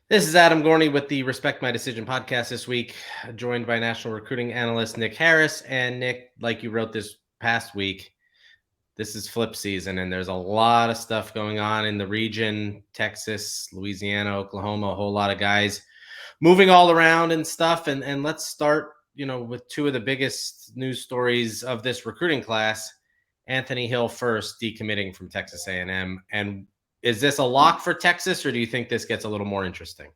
This is Adam Gorney with the Respect My Decision podcast this week, joined by national recruiting analyst Nick Harris. And Nick, like you wrote this past week, this is flip season, and there's a lot of stuff going on in the region: Texas, Louisiana, Oklahoma, a whole lot of guys moving all around and stuff. And let's start, with two of the biggest news stories of this recruiting class. Anthony Hill first decommitting from Texas A&M. And is this a lock for Texas, or do you think this gets a little more interesting?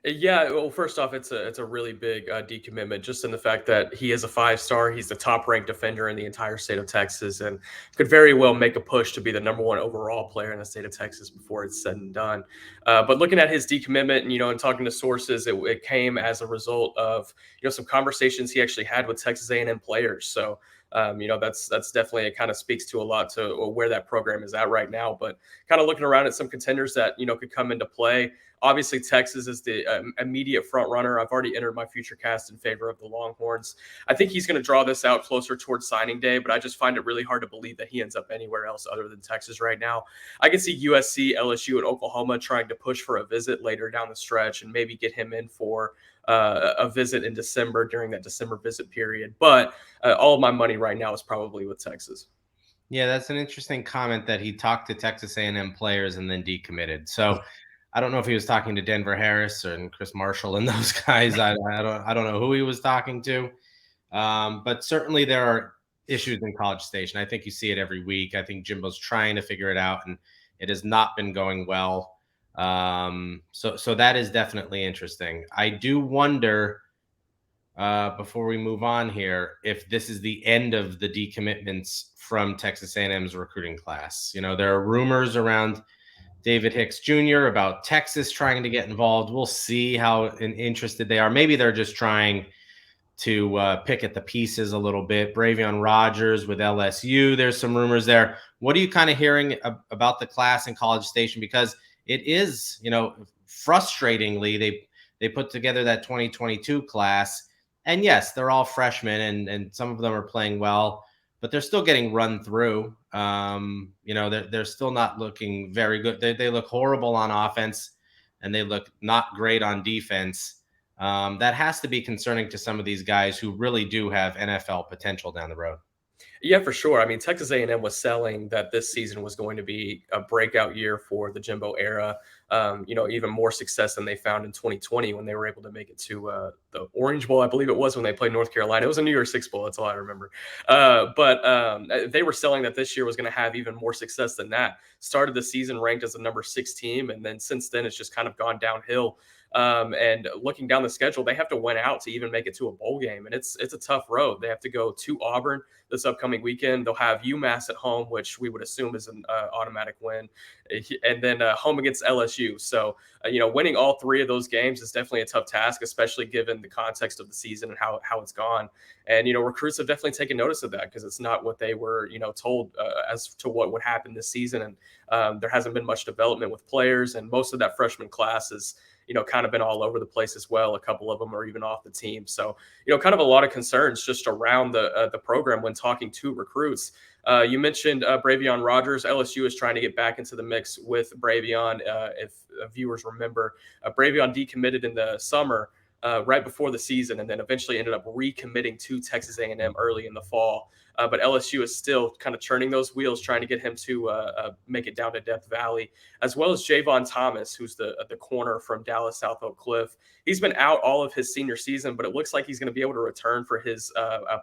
Yeah, well, first off, it's a really big decommitment, just in the fact that he is a 5 star. He's the top ranked defender in the entire state of Texas, and could very well make a push to be the number one overall player in the state of Texas before it's said and done. But looking at his decommitment, and talking to sources, it came as a result of some conversations he actually had with Texas A&M players. So. That's definitely, it kind of speaks to a lot to where that program is at right now. But kind of looking around at some contenders that could come into play. Obviously, Texas is the immediate front runner. I've already entered my future cast in favor of the Longhorns. I think he's going to draw this out closer towards signing day, but I just find it really hard to believe that he ends up anywhere else other than Texas right now. I can see USC, LSU, and Oklahoma trying to push for a visit later down the stretch and maybe get him in for a visit in December during that December visit period. But all of my money right now is probably with Texas. Yeah, that's an interesting comment that he talked to Texas A&M players and then decommitted. So I don't know if he was talking to Denver Harris and Chris Marshall and those guys. I don't know who he was talking to, but certainly there are issues in College Station. I think you see it every week. I think Jimbo's trying to figure it out, and it has not been going well. So that is definitely interesting. I do wonder, before we move on here, if this is the end of the decommitments from Texas A&M's recruiting class. There are rumors around David Hicks Jr. about Texas trying to get involved. We'll see how interested they are. Maybe they're just trying to pick at the pieces a little bit. Bravion Rogers with LSU, there's some rumors there. What are you kind of hearing about the class in College Station? Because it is, frustratingly, they put together that 2022 class, and yes, they're all freshmen, and some of them are playing well, but they're still getting run through. They're still not looking very good. They look horrible on offense, and they look not great on defense. That has to be concerning to some of these guys who really do have NFL potential down the road. Yeah, for sure. I mean, Texas A&M was selling that this season was going to be a breakout year for the Jimbo era. Even more success than they found in 2020 when they were able to make it to the Orange Bowl, I believe it was, when they played North Carolina. It was a New Year's Six Bowl. That's all I remember. But they were selling that this year was going to have even more success than that. Started the season ranked as a number 6 team, and then since then it's just kind of gone downhill. And looking down the schedule, they have to win out to even make it to a bowl game, and it's a tough road. They have to go to Auburn this upcoming weekend. They'll have UMass at home, which we would assume is an automatic win, and then home against LSU. So, winning all 3 of those games is definitely a tough task, especially given the context of the season and how it's gone. And, recruits have definitely taken notice of that because it's not what they were, told as to what would happen this season. And there hasn't been much development with players, and most of that freshman class is kind of been all over the place as well. A couple of them are even off the team. So, kind of a lot of concerns just around the program when talking to recruits. You mentioned Bravion Rogers. LSU is trying to get back into the mix with Bravion. If viewers remember, Bravion decommitted in the summer right before the season, and then eventually ended up recommitting to Texas A&M early in the fall. But LSU is still kind of churning those wheels, trying to get him to make it down to Death Valley, as well as Javon Thomas, who's the corner from Dallas South Oak Cliff. He's been out all of his senior season, but it looks like he's going to be able to return for his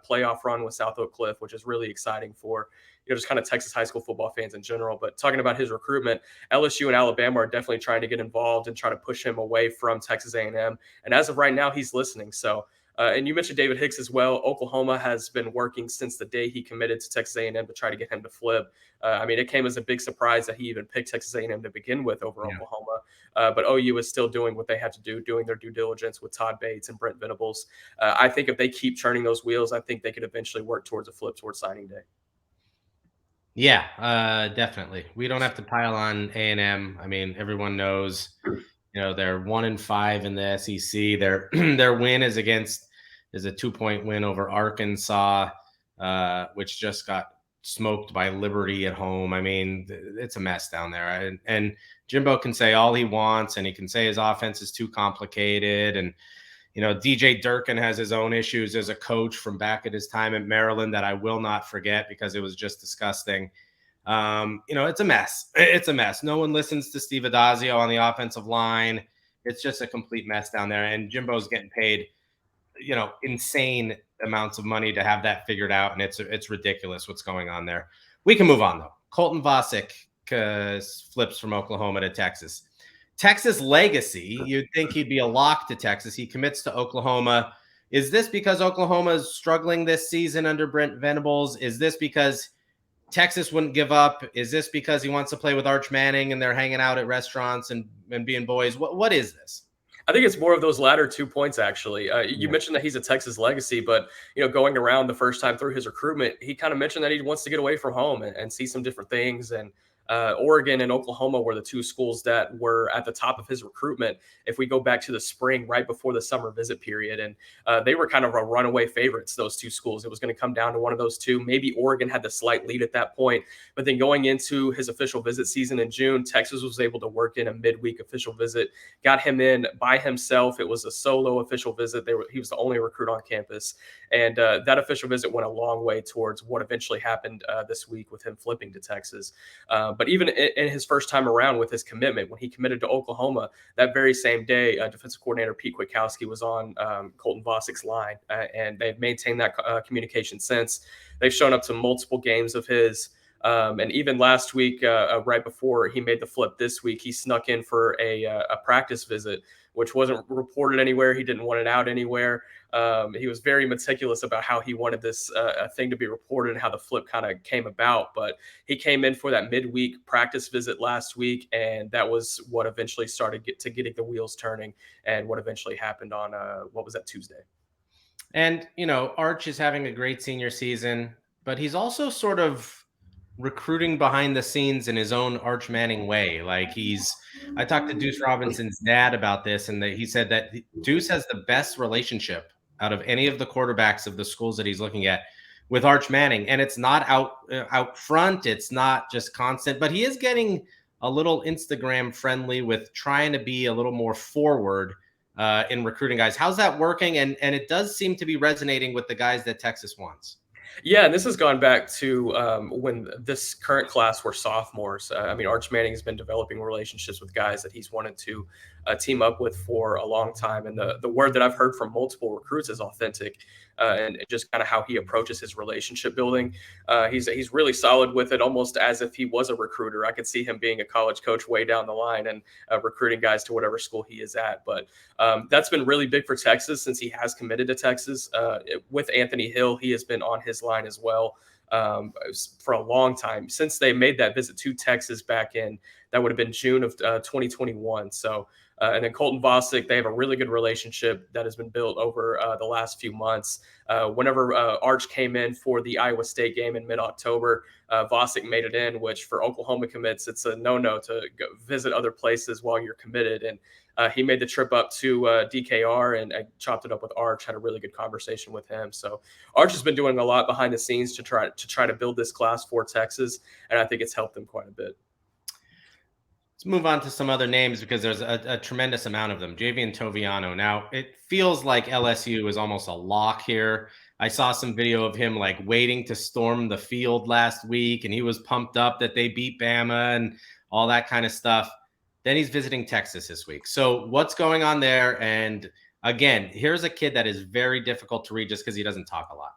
playoff run with South Oak Cliff, which is really exciting for just kind of Texas high school football fans in general. But talking about his recruitment, LSU and Alabama are definitely trying to get involved and try to push him away from Texas A&M. And as of right now, he's listening. So. And you mentioned David Hicks as well. Oklahoma has been working since the day he committed to Texas A&M to try to get him to flip. It came as a big surprise that he even picked Texas A&M to begin with over Oklahoma. But OU is still doing what they have to do, doing their due diligence with Todd Bates and Brent Venables. I think if they keep churning those wheels, I think they could eventually work towards a flip towards signing day. Yeah, definitely. We don't have to pile on A&M. I mean, everyone knows, they're 1-5 in the SEC. Their win is a 2-point win over Arkansas, which just got smoked by Liberty at home. I mean, it's a mess down there. And Jimbo can say all he wants, and he can say his offense is too complicated. And, DJ Durkin has his own issues as a coach from back at his time at Maryland that I will not forget because it was just disgusting. It's a mess. It's a mess. No one listens to Steve Adazio on the offensive line. It's just a complete mess down there. And Jimbo's getting paid, insane amounts of money to have that figured out. And it's ridiculous what's going on there. We can move on, though. Colton Vasek flips from Oklahoma to Texas. Texas legacy, you'd think he'd be a lock to Texas. He commits to Oklahoma. Is this because Oklahoma is struggling this season under Brent Venables? Is this because Texas wouldn't give up? Is this because he wants to play with Arch Manning and they're hanging out at restaurants and being boys? What is this? I think it's more of those latter 2 points, actually. You mentioned that he's a Texas legacy, but going around the first time through his recruitment, he kind of mentioned that he wants to get away from home and see some different things. And Oregon and Oklahoma were the two schools that were at the top of his recruitment. If we go back to the spring, right before the summer visit period, and they were kind of a runaway favorites, those two schools. It was going to come down to one of those two. Maybe Oregon had the slight lead at that point, but then going into his official visit season in June, Texas was able to work in a midweek official visit, got him in by himself. It was a solo official visit. He was the only recruit on campus, and that official visit went a long way towards what eventually happened this week with him flipping to Texas. But even in his first time around with his commitment, when he committed to Oklahoma, that very same day, defensive coordinator Pete Kwiatkowski was on Colton Vasek's line, and they've maintained that communication since. They've shown up to multiple games of his. And even last week, right before he made the flip this week, he snuck in for a practice visit, which wasn't reported anywhere. He didn't want it out anywhere. He was very meticulous about how he wanted this thing to be reported and how the flip kind of came about. But he came in for that midweek practice visit last week, and that was what eventually started getting the wheels turning, and what eventually happened on what was that, Tuesday. And Arch is having a great senior season, but he's also sort of recruiting behind the scenes in his own Arch Manning way. I talked to Deuce Robinson's dad about this, and he said that Deuce has the best relationship out of any of the quarterbacks of the schools that he's looking at with Arch Manning. And it's not out front. It's not just constant, but he is getting a little Instagram friendly with trying to be a little more forward in recruiting guys. How's that working? And it does seem to be resonating with the guys that Texas wants. Yeah, and this has gone back to when this current class were sophomores. Arch Manning has been developing relationships with guys that he's wanted to team up with for a long time. And the word that I've heard from multiple recruits is authentic, and just kind of how he approaches his relationship building. He's really solid with it, almost as if he was a recruiter. I could see him being a college coach way down the line and recruiting guys to whatever school he is at. But that's been really big for Texas since he has committed to Texas. With Anthony Hill, he has been on his line as well for a long time since they made that visit to Texas back in, that would have been June of 2021. So, and then Colton Vasek, they have a really good relationship that has been built over the last few months. Whenever Arch came in for the Iowa State game in mid-October, Vasek made it in, which for Oklahoma commits, it's a no-no to go visit other places while you're committed. And he made the trip up to DKR and chopped it up with Arch, had a really good conversation with him. So Arch has been doing a lot behind the scenes to try to build this class for Texas, and I think it's helped them quite a bit. Let's move on to some other names because there's a tremendous amount of them. Javian Toviano. Now, it feels like LSU is almost a lock here. I saw some video of him waiting to storm the field last week, and he was pumped up that they beat Bama and all that kind of stuff. Then he's visiting Texas this week. So what's going on there? And again, here's a kid that is very difficult to read just because he doesn't talk a lot.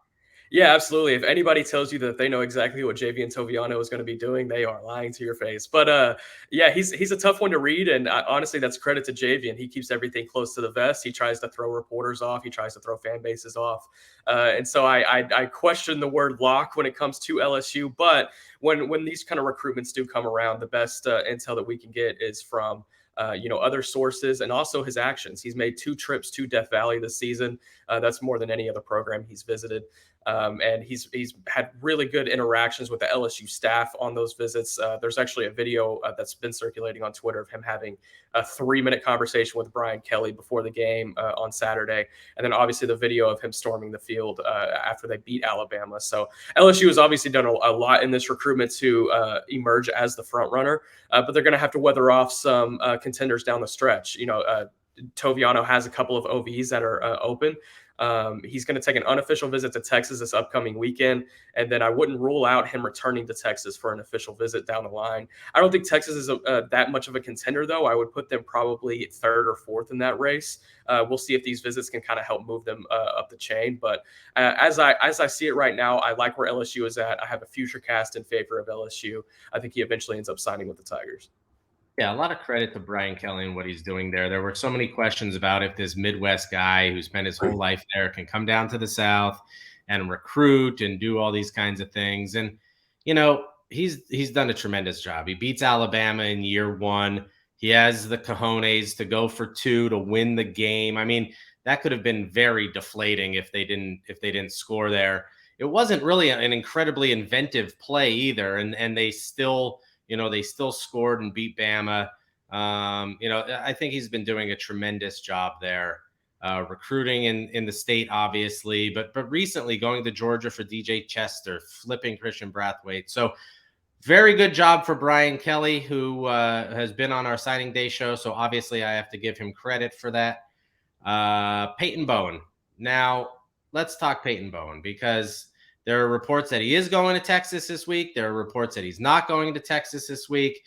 Yeah, absolutely. If anybody tells you that they know exactly what Javian Toviano is going to be doing, they are lying to your face. But yeah, he's a tough one to read, and honestly, that's credit to Javian. He keeps everything close to the vest. He tries to throw reporters off. He tries to throw fan bases off, and so I question the word lock when it comes to LSU. But when these kind of recruitments do come around, the best intel that we can get is from other sources, and also his actions. He's made 2 trips to Death Valley this season. That's more than any other program he's visited. And he's had really good interactions with the LSU staff on those visits. There's actually a video that's been circulating on Twitter of him having a 3-minute conversation with Brian Kelly before the game on Saturday, and then obviously the video of him storming the field after they beat Alabama. So LSU has obviously done a lot in this recruitment to emerge as the front runner, but they're going to have to weather off some contenders down the stretch. Toviano has a couple of OVs that are open. He's going to take an unofficial visit to Texas this upcoming weekend, and then I wouldn't rule out him returning to Texas for an official visit down the line. I don't think Texas is that much of a contender, though. I would put them probably third or fourth in that race. We'll see if these visits can kind of help move them up the chain. But as I see it right now, I like where LSU is at. I have a future cast in favor of LSU. I think he eventually ends up signing with the Tigers. Yeah, a lot of credit to Brian Kelly and what he's doing there. There were so many questions about if this Midwest guy who spent his whole life there can come down to the South and recruit and do all these kinds of things. And he's done a tremendous job. He beats Alabama in year one. He has the cojones to go for two to win the game. I mean, that could have been very deflating if they didn't score there. It wasn't really an incredibly inventive play either, and they still scored and beat Bama. I think he's been doing a tremendous job there, recruiting in the state, obviously, but recently going to Georgia for DJ Chester, flipping Christian Brathwaite. So very good job for Brian Kelly, who has been on our signing day show. So obviously I have to give him credit for that. Peyton Bowen. Now let's talk Peyton Bowen, because there are reports that he is going to Texas this week. There are reports that he's not going to Texas this week.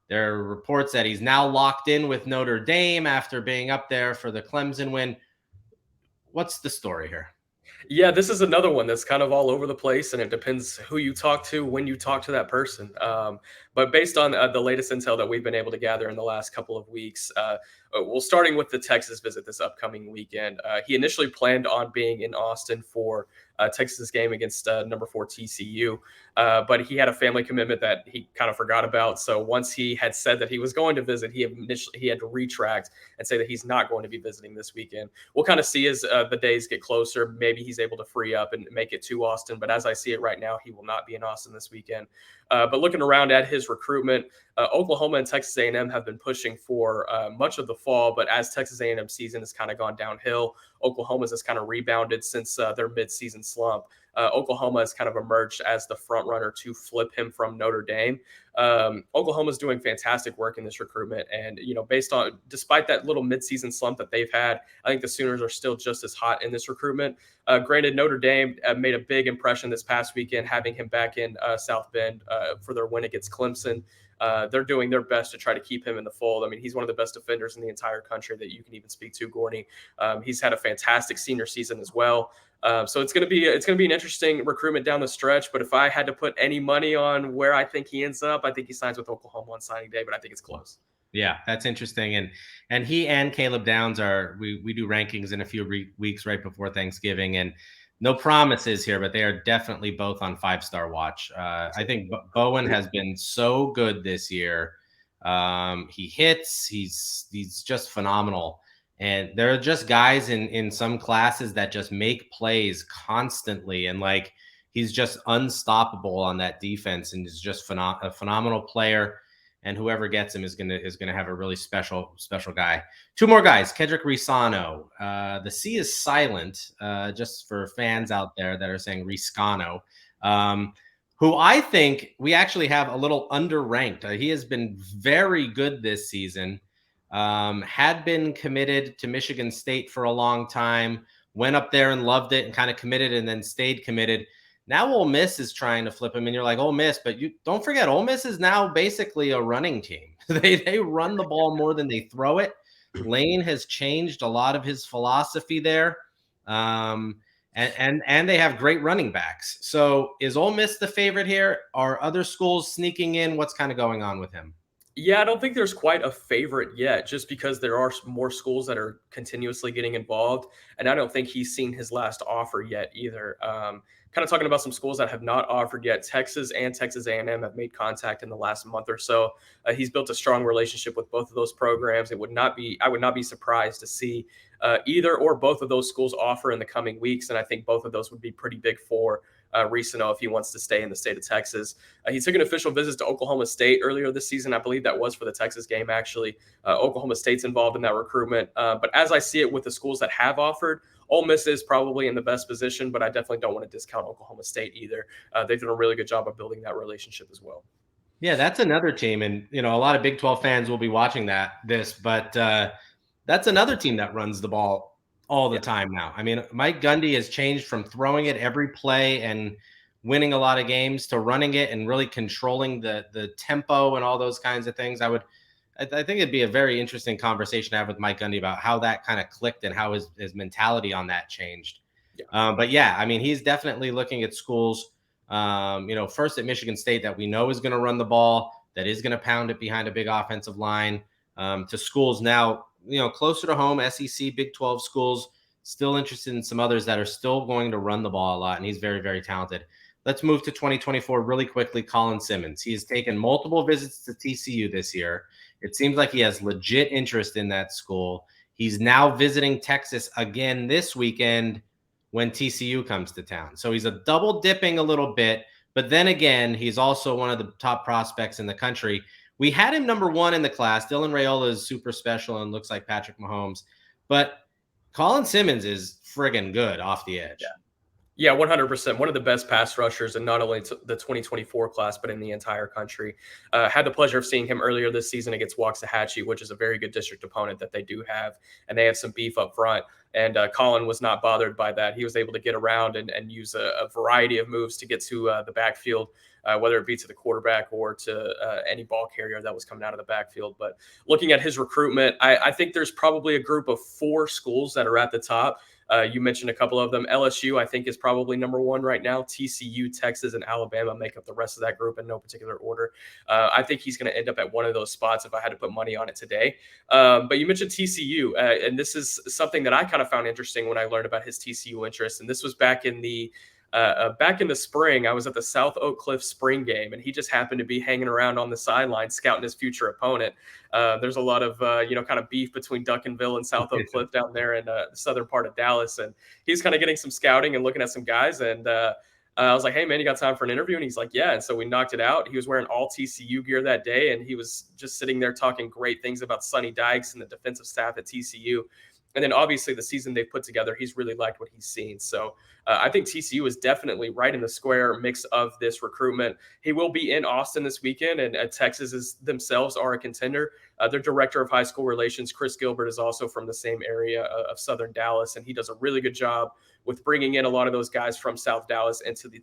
There are reports that he's now locked in with Notre Dame after being up there for the Clemson win. What's the story here? Yeah, this is another one that's kind of all over the place, and it depends who you talk to, when you talk to that person. But based on the latest intel that we've been able to gather in the last couple of weeks, well, starting with the Texas visit this upcoming weekend, he initially planned on being in Austin for Texas game against number 4 TCU, but he had a family commitment that he kind of forgot about. So once he had said that he was going to visit, he had to retract and say that he's not going to be visiting this weekend. We'll kind of see as the days get closer. Maybe he's able to free up and make it to Austin, but as I see it right now, he will not be in Austin this weekend. But looking around at his recruitment, Oklahoma and Texas A&M have been pushing for much of the fall, but as Texas A&M season has kind of gone downhill, Oklahoma's has kind of rebounded since their midseason slump. Oklahoma has kind of emerged as the front runner to flip him from Notre Dame. Oklahoma's doing fantastic work in this recruitment, and despite that little midseason slump that they've had, I think the Sooners are still just as hot in this recruitment. Granted, Notre Dame made a big impression this past weekend, having him back in South Bend for their win against Clemson. They're doing their best to try to keep him in the fold. I mean, he's one of the best defenders in the entire country that you can even speak to, Gorney. He's had a fantastic senior season as well. So it's going to be an interesting recruitment down the stretch. But if I had to put any money on where I think he ends up, I think he signs with Oklahoma on signing day. But I think it's close. Yeah, that's interesting. And he and Caleb Downs we do rankings in a few weeks right before Thanksgiving, and no promises here, but they are definitely both on 5-star watch. I think Bowen has been so good this year. He hits, he's just phenomenal. And there are just guys in some classes that just make plays constantly. And he's just unstoppable on that defense, and is just a phenomenal player. And whoever gets him is gonna have a really special guy. Two more guys, Kedrick Risano. The C is silent, just for fans out there that are saying Riscano, who I think we actually have a little underranked. He has been very good this season. Had been committed to Michigan State for a long time, went up there and loved it and kind of committed and then stayed committed. Now Ole Miss is trying to flip him, and you're like, Ole Miss, but you don't forget, Ole Miss is now basically a running team. They run the ball more than they throw it. Lane has changed a lot of his philosophy there, and they have great running backs. So is Ole Miss the favorite here? Are other schools sneaking in? What's kind of going on with him? Yeah, I don't think there's quite a favorite yet, just because there are more schools that are continuously getting involved, and I don't think he's seen his last offer yet either. Kind of talking about some schools that have not offered yet. Texas and Texas A&M have made contact in the last month or so. He's built a strong relationship with both of those programs. I would not be surprised to see either or both of those schools offer in the coming weeks, and I think both of those would be pretty big for Risano if he wants to stay in the state of Texas. He took an official visit to Oklahoma State earlier this season. I believe that was for the Texas game, actually. Oklahoma State's involved in that recruitment. But as I see it with the schools that have offered, Ole Miss is probably in the best position, but I definitely don't want to discount Oklahoma State either. They've done a really good job of building that relationship as well. Yeah, that's another team, and a lot of Big 12 fans will be watching but that's another team that runs the ball all the Yeah. time now. I mean, Mike Gundy has changed from throwing it every play and winning a lot of games to running it and really controlling the tempo and all those kinds of things. I think it'd be a very interesting conversation to have with Mike Gundy about how that kind of clicked and how his mentality on that changed. Yeah. But yeah, I mean, he's definitely looking at schools. First at Michigan State that we know is going to run the ball, that is going to pound it behind a big offensive line. To schools now, closer to home, SEC, Big 12 schools, still interested in some others that are still going to run the ball a lot, and he's very, very talented. Let's move to 2024 really quickly. Colin Simmons. He has taken multiple visits to TCU this year. It seems like he has legit interest in that school. He's now visiting Texas again this weekend when TCU comes to town. So he's a double dipping a little bit, but then again, he's also one of the top prospects in the country. We had him number one in the class. Dylan Raiola is super special and looks like Patrick Mahomes, but Colin Simmons is friggin' good off the edge. Yeah. Yeah, 100%. One of the best pass rushers in not only the 2024 class, but in the entire country. Had the pleasure of seeing him earlier this season against Waxahachie, which is a very good district opponent that they do have. And they have some beef up front. And Colin was not bothered by that. He was able to get around and use a variety of moves to get to the backfield, whether it be to the quarterback or to any ball carrier that was coming out of the backfield. But looking at his recruitment, I think there's probably a group of 4 schools that are at the top. You mentioned a couple of them. LSU, I think, is probably number one right now. TCU, Texas, and Alabama make up the rest of that group in no particular order. I think he's going to end up at one of those spots if I had to put money on it today. But you mentioned TCU, and this is something that I kind of found interesting when I learned about his TCU interest. And this was back in the spring. I was at the South Oak Cliff spring game, and he just happened to be hanging around on the sideline scouting his future opponent. There's a lot of kind of beef between Duncanville and South Oak Cliff down there in the southern part of Dallas, and he's kind of getting some scouting and looking at some guys. And I was like, "Hey man, you got time for an interview?" And he's like, "Yeah." And so we knocked it out. He was wearing all TCU gear that day, and he was just sitting there talking great things about Sonny Dykes and the defensive staff at TCU. And then obviously the season they've put together, he's really liked what he's seen. So I think TCU is definitely right in the square mix of this recruitment. He will be in Austin this weekend, and Texas themselves are a contender. Their director of high school relations, Chris Gilbert, is also from the same area of Southern Dallas, and he does a really good job with bringing in a lot of those guys from South Dallas into the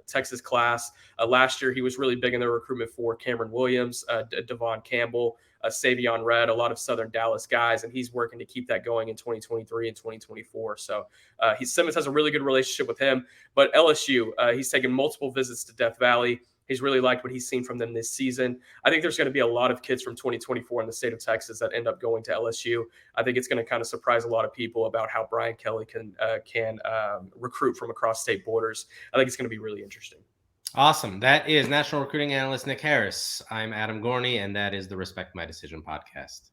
Texas class. Last year, he was really big in their recruitment for Cameron Williams, Devon Campbell, Savion Red, a lot of Southern Dallas guys, and he's working to keep that going in 2023 and 2024. So Simmons has a really good relationship with him. But LSU, he's taken multiple visits to Death Valley. He's really liked what he's seen from them this season. I think there's going to be a lot of kids from 2024 in the state of Texas that end up going to LSU. I think it's going to kind of surprise a lot of people about how Brian Kelly can recruit from across state borders. I think it's going to be really interesting. Awesome. That is National Recruiting Analyst Nick Harris. I'm Adam Gorney, and that is the Respect My Decision podcast.